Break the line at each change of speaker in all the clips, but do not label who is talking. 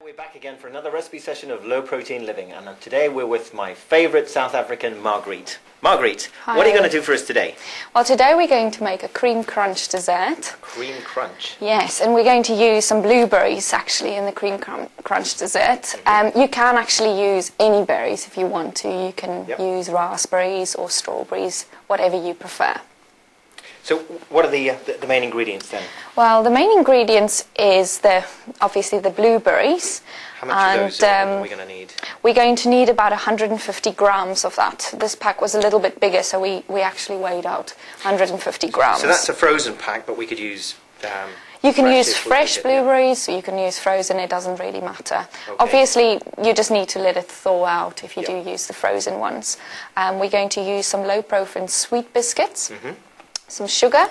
we're back again for another recipe session of low protein living, and today we're with my favourite South African, Marguerite. Marguerite,
Hi.
What are you going to do for us today?
Well, today we're going to make a cream crunch dessert.
Cream crunch?
Yes, and we're going to use some blueberries actually in the cream crunch dessert. You can actually use any berries if you want to. You can use raspberries or strawberries, whatever you prefer.
So what are the main ingredients then?
Well, the main ingredients is obviously the blueberries.
How much of those are we going to need?
We're going to need about 150 grams of that. This pack was a little bit bigger, so we actually weighed out 150 grams.
So that's a frozen pack, but we could use
you can use fresh blueberries, or you can use frozen, it doesn't really matter.
Okay.
Obviously, you just need to let it thaw out if you do use the frozen ones. We're going to use some low-protein sweet biscuits, some sugar,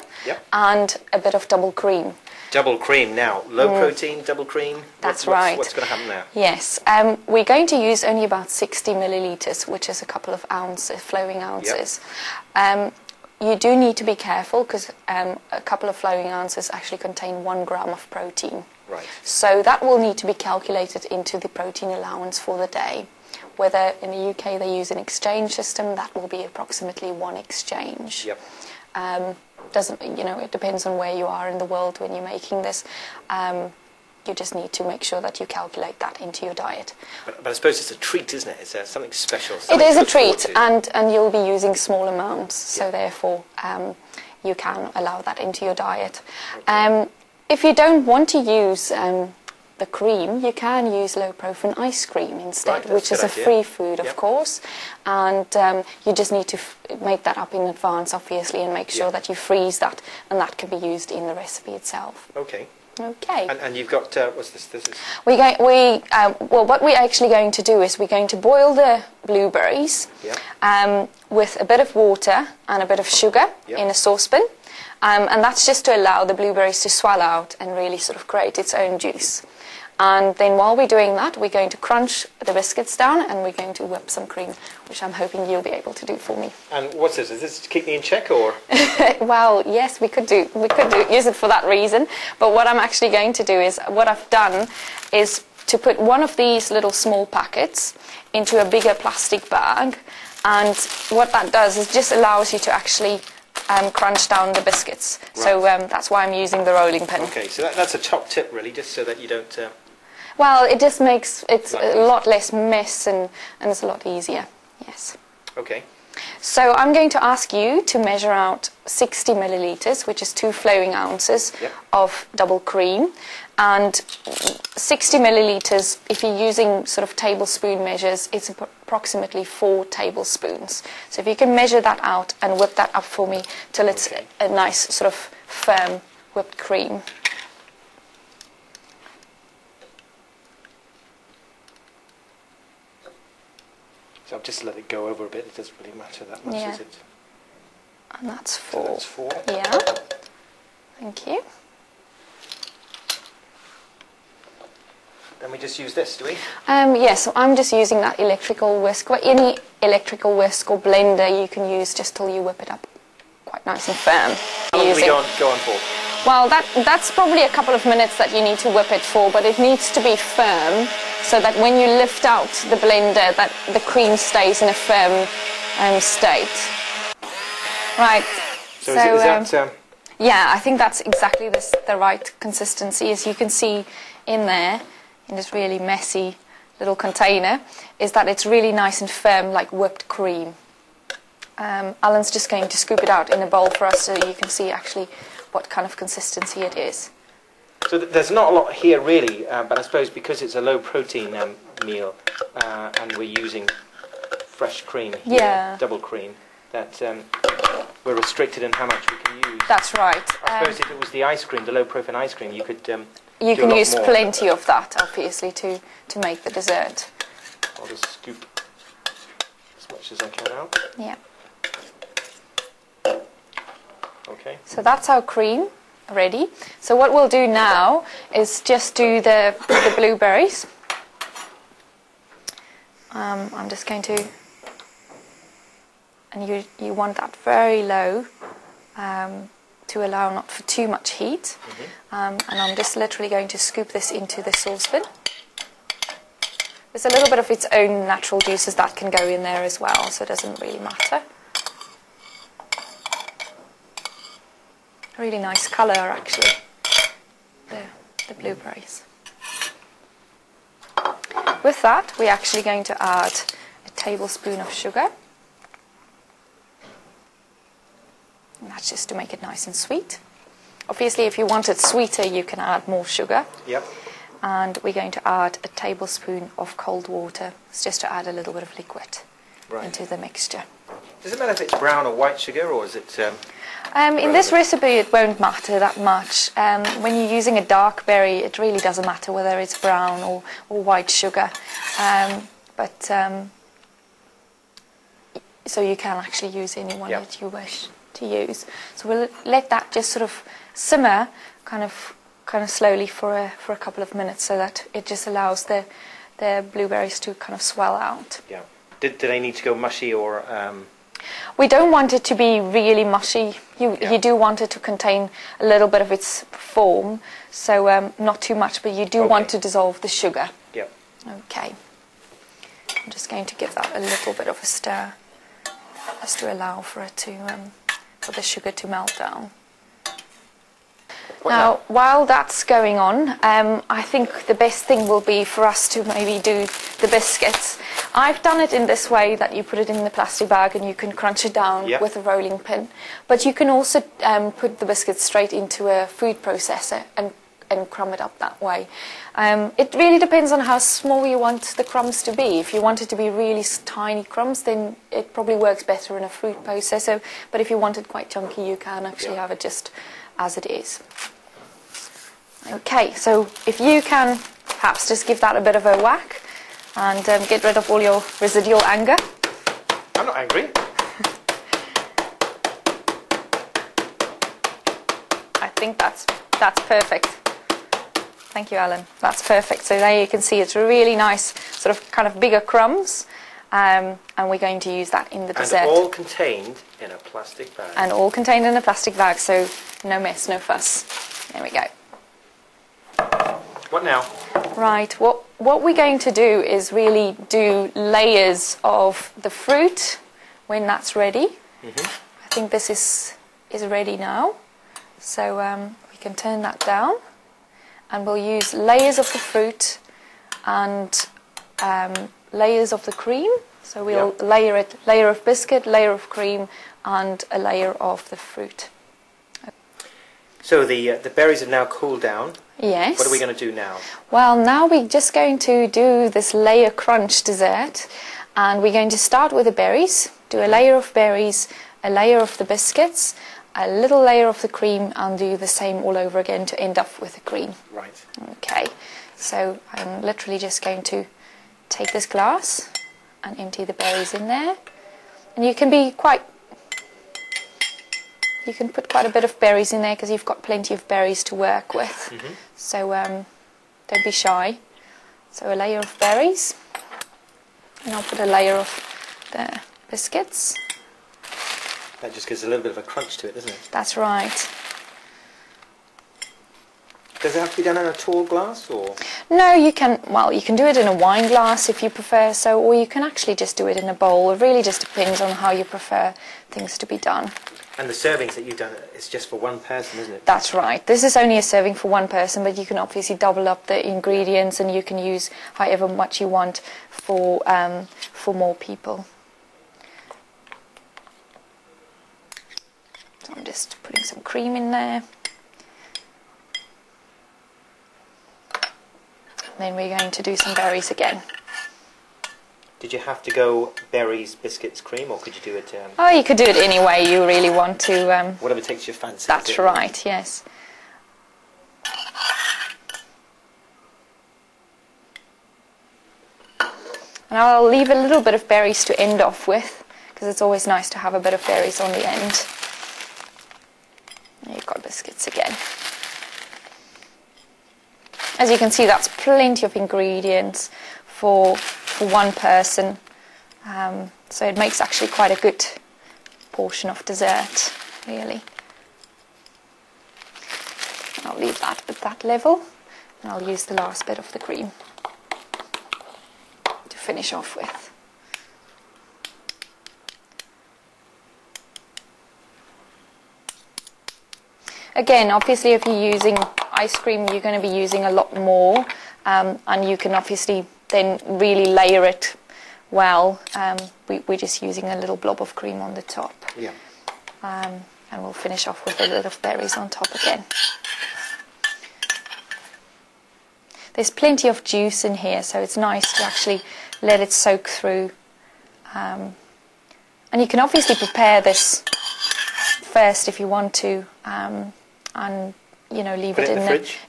and a bit of double cream.
Double cream now, low protein, double cream?
That's right.
What's going to happen there?
Yes, we're going to use only about 60 millilitres, which is a couple of ounces, flowing ounces. You do need to be careful because a couple of flowing ounces actually contain 1 gram of protein.
Right.
So that will need to be calculated into the protein allowance for the day. Whether in the UK they use an exchange system, that will be approximately 1 exchange.
Yep.
It depends on where you are in the world when you're making this. You just need to make sure that you calculate that into your diet.
But I suppose it's a treat, isn't it? It's something special.
It is a treat, and you'll be using small amounts, so therefore you can allow that into your diet. Okay. If you don't want to use the cream, you can use low-protein ice cream instead, which is a free food, of course. And you just need to make that up in advance, obviously, and make sure that you freeze that, and that can be used in the recipe itself.
Okay.
Okay.
And you've got what's this? This is.
What we're actually going to do is we're going to boil the blueberries with a bit of water and a bit of sugar in a saucepan, and that's just to allow the blueberries to swell out and really sort of create its own juice. And then while we're doing that, we're going to crunch the biscuits down and we're going to whip some cream, which I'm hoping you'll be able to do for me.
And what's this? Is this to keep me in check, or?
Well, yes, we could use it for that reason. But what I'm actually going to do is, what I've done is to put one of these little small packets into a bigger plastic bag. And what that does is just allows you to actually crunch down the biscuits. Right. So that's why I'm using the rolling pin.
Okay, so that's a top tip, really, just so that you don't...
Well, it just makes it a lot less mess and it's a lot easier, yes.
Okay.
So I'm going to ask you to measure out 60 millilitres, which is 2 flowing ounces of double cream. And 60 millilitres, if you're using sort of tablespoon measures, it's approximately 4 tablespoons. So if you can measure that out and whip that up for me till it's a nice sort of firm whipped cream.
So I'll just let it go over a bit. It doesn't really matter that much, does it?
And that's 4.
So that's 4.
Yeah. Thank you.
Then we just use this, do we?
Yes, so I'm just using that electrical whisk. Well, any electrical whisk or blender you can use just till you whip it up quite nice and firm.
How long do we go on for?
Well, that's probably a couple of minutes that you need to whip it for, but it needs to be firm so that when you lift out the blender, that the cream stays in a firm state. Right.
So is that...
Yeah, I think that's exactly the right consistency. As you can see in there, in this really messy little container, is that it's really nice and firm, like whipped cream. Alan's just going to scoop it out in a bowl for us so you can see actually what kind of consistency it is.
So there's not a lot here really, but I suppose because it's a low protein meal and we're using fresh cream here, double cream, that we're restricted in how much we can use.
That's right.
I suppose if it was the ice cream, the low protein ice cream, you could
you can use plenty of that, obviously, to make the dessert.
I'll just scoop as much as I can out.
Yeah.
Okay.
So that's our cream ready. So what we'll do now is just do the blueberries. I'm just going to, and you want that very low to allow not for too much heat. And I'm just literally going to scoop this into the saucepan. There's a little bit of its own natural juices that can go in there as well, so it doesn't really matter. Really nice colour, actually, the blueberries. With that, we're actually going to add a tablespoon of sugar. And that's just to make it nice and sweet. Obviously, if you want it sweeter, you can add more sugar.
Yep.
And we're going to add a tablespoon of cold water. It's just to add a little bit of liquid into the mixture.
Does it matter if it's brown or white sugar, or is it...
in this recipe, it won't matter that much. When you're using a dark berry, it really doesn't matter whether it's brown or white sugar. So you can actually use any one that you wish to use. So we'll let that just sort of simmer kind of slowly for a couple of minutes, so that it just allows the blueberries to kind of swell out.
Yeah. Do they need to go mushy, or...
We don't want it to be really mushy. You do want it to contain a little bit of its foam, so not too much, but you do want to dissolve the sugar.
Yep.
Okay. I'm just going to give that a little bit of a stir, just to allow for it to for the sugar to melt down. Now, while that's going on, I think the best thing will be for us to maybe do the biscuits. I've done it in this way, that you put it in the plastic bag and you can crunch it down with a rolling pin. But you can also put the biscuits straight into a food processor and crumb it up that way. It really depends on how small you want the crumbs to be. If you want it to be really tiny crumbs, then it probably works better in a food processor. But if you want it quite chunky, you can actually have it just as it is. Okay, so if you can perhaps just give that a bit of a whack and get rid of all your residual anger.
I'm not angry.
I think that's perfect. Thank you, Alan. That's perfect. So there you can see it's really nice, sort of kind of bigger crumbs, and we're going to use that in the dessert.
And all contained in a plastic bag.
And all contained in a plastic bag, so no mess, no fuss. There we go.
What now?
Right, what we're going to do is really do layers of the fruit when that's ready. I think this is ready now. So we can turn that down, and we'll use layers of the fruit and layers of the cream. So we'll layer of biscuit, layer of cream, and a layer of the fruit.
So the berries have now cooled down.
Yes.
What are we going to do now?
Well, now we're just going to do this layer crunch dessert, and we're going to start with the berries, do a layer of berries, a layer of the biscuits, a little layer of the cream, and do the same all over again to end up with the cream.
Right.
Okay, so I'm literally just going to take this glass and empty the berries in there, and you can put quite a bit of berries in there because you've got plenty of berries to work with. So don't be shy. So a layer of berries, and I'll put a layer of the biscuits.
That just gives a little bit of a crunch to it, doesn't it?
That's right.
Does it have to be done in a tall glass, or?
No, you can do it in a wine glass if you prefer so, or you can actually just do it in a bowl. It really just depends on how you prefer things to be done.
And the servings that you've done is just for one person, isn't it?
That's right. This is only a serving for one person, but you can obviously double up the ingredients, and you can use however much you want for more people. So I'm just putting some cream in there. And then we're going to do some berries again.
Did you have to go berries, biscuits, cream, or could you do it...
Oh, you could do it any way you really want to.
Whatever takes your fancy.
That's right, yes. And I'll leave a little bit of berries to end off with, because it's always nice to have a bit of berries on the end. And you've got biscuits again. As you can see, that's plenty of ingredients for one person, so it makes actually quite a good portion of dessert, really. I'll leave that at that level, and I'll use the last bit of the cream. finish off with. Again, obviously if you're using ice cream, you're going to be using a lot more, and you can obviously then really layer it well. We're just using a little blob of cream on the top.
Yeah.
And we'll finish off with a little berries on top again. There's plenty of juice in here, so it's nice to actually let it soak through. And you can obviously prepare this first if you want to, and leave it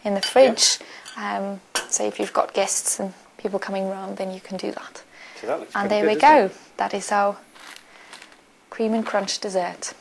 in the fridge. Yeah. So if you've got guests and people coming around, then you can do that.
So that looks
and there
good,
we go. That is our cream and crunch dessert.